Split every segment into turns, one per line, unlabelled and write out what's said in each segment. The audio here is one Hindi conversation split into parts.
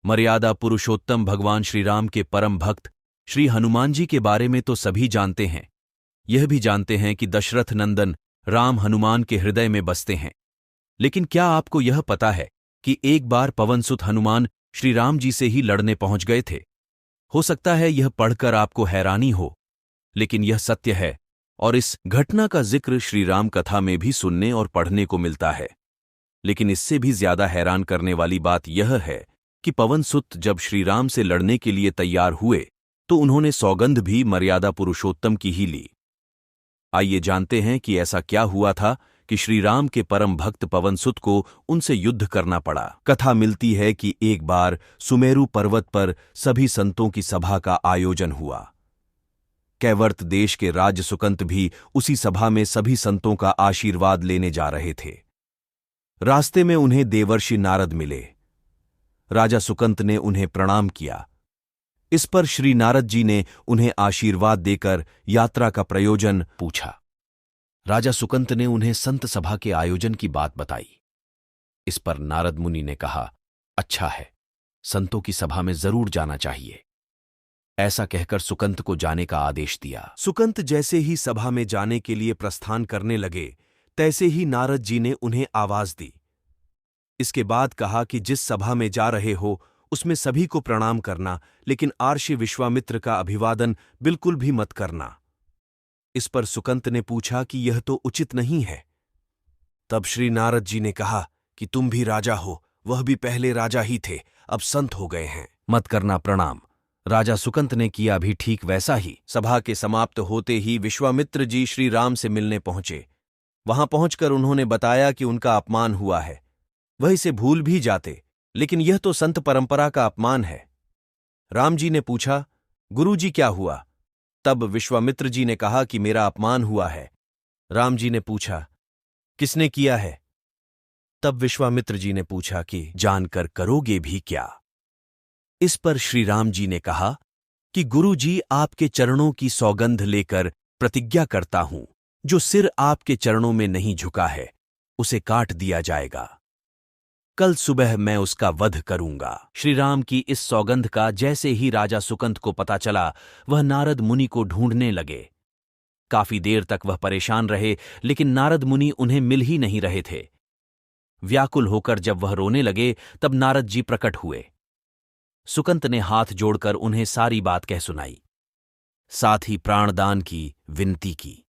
मर्यादा पुरुषोत्तम भगवान श्री राम के परम भक्त श्री हनुमान जी के बारे में तो सभी जानते हैं। यह भी जानते हैं कि दशरथ नंदन राम हनुमान के हृदय में बसते हैं। लेकिन क्या आपको यह पता है कि एक बार पवनसुत हनुमान श्री राम जी से ही लड़ने पहुंच गए थे? हो सकता है यह पढ़कर आपको हैरानी हो, लेकिन यह सत्य है और इस घटना का जिक्र श्री राम कथा में भी सुनने और पढ़ने को मिलता है। लेकिन इससे भी ज्यादा हैरान करने वाली बात यह है कि पवनसुत जब श्री राम से लड़ने के लिए तैयार हुए तो उन्होंने सौगंध भी मर्यादा पुरुषोत्तम की ही ली। आइए जानते हैं कि ऐसा क्या हुआ था कि श्री राम के परम भक्त पवनसुत को उनसे युद्ध करना पड़ा। कथा मिलती है कि एक बार सुमेरु पर्वत पर सभी संतों की सभा का आयोजन हुआ। कैवर्त देश के राज सुकंत भी उसी सभा में सभी संतों का आशीर्वाद लेने जा रहे थे। रास्ते में उन्हें देवर्षि नारद मिले। राजा सुकंत ने उन्हें प्रणाम किया। इस पर श्री नारद जी ने उन्हें आशीर्वाद देकर यात्रा का प्रयोजन पूछा। राजा सुकंत ने उन्हें संत सभा के आयोजन की बात बताई। इस पर नारद मुनि ने कहा, अच्छा है, संतों की सभा में जरूर जाना चाहिए। ऐसा कहकर सुकंत को जाने का आदेश दिया। सुकंत जैसे ही सभा में जाने के लिए प्रस्थान करने लगे, तैसे ही नारद जी ने उन्हें आवाज दी। इसके बाद कहा कि जिस सभा में जा रहे हो उसमें सभी को प्रणाम करना, लेकिन आर्षि विश्वामित्र का अभिवादन बिल्कुल भी मत करना। इस पर सुकंत ने पूछा कि यह तो उचित नहीं है। तब श्री नारद जी ने कहा कि तुम भी राजा हो, वह भी पहले राजा ही थे, अब संत हो गए हैं, मत करना प्रणाम। राजा सुकंत ने किया भी ठीक वैसा ही। सभा के समाप्त होते ही विश्वामित्र जी श्री राम से मिलने पहुंचे। वहां पहुंचकर उन्होंने बताया कि उनका अपमान हुआ है। वह इसे भूल भी जाते, लेकिन यह तो संत परंपरा का अपमान है। राम जी ने पूछा, गुरुजी क्या हुआ? तब विश्वामित्र जी ने कहा कि मेरा अपमान हुआ है। राम जी ने पूछा, किसने किया है? तब विश्वामित्र जी ने पूछा कि जानकर करोगे भी क्या? इस पर श्री राम जी ने कहा कि गुरुजी, आपके चरणों की सौगंध लेकर प्रतिज्ञा करता हूं, जो सिर आपके चरणों में नहीं झुका है उसे काट दिया जाएगा। कल सुबह मैं उसका वध करूंगा। श्री राम की इस सौगंध का जैसे ही राजा सुकंत को पता चला, वह नारद मुनि को ढूंढने लगे। काफी देर तक वह परेशान रहे, लेकिन नारद मुनि उन्हें मिल ही नहीं रहे थे। व्याकुल होकर जब वह रोने लगे, तब नारद जी प्रकट हुए। सुकंत ने हाथ जोड़कर उन्हें सारी बात कह सुनाई, साथ ही प्राणदान की विनती की।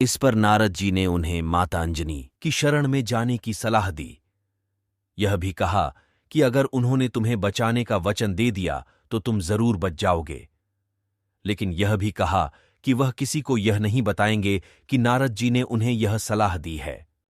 इस पर नारद जी ने उन्हें माता अंजनी की शरण में जाने की सलाह दी। यह भी कहा कि अगर उन्होंने तुम्हें बचाने का वचन दे दिया तो तुम जरूर बच जाओगे। लेकिन यह भी कहा कि वह किसी को यह नहीं बताएंगे कि नारद जी ने उन्हें यह सलाह दी है।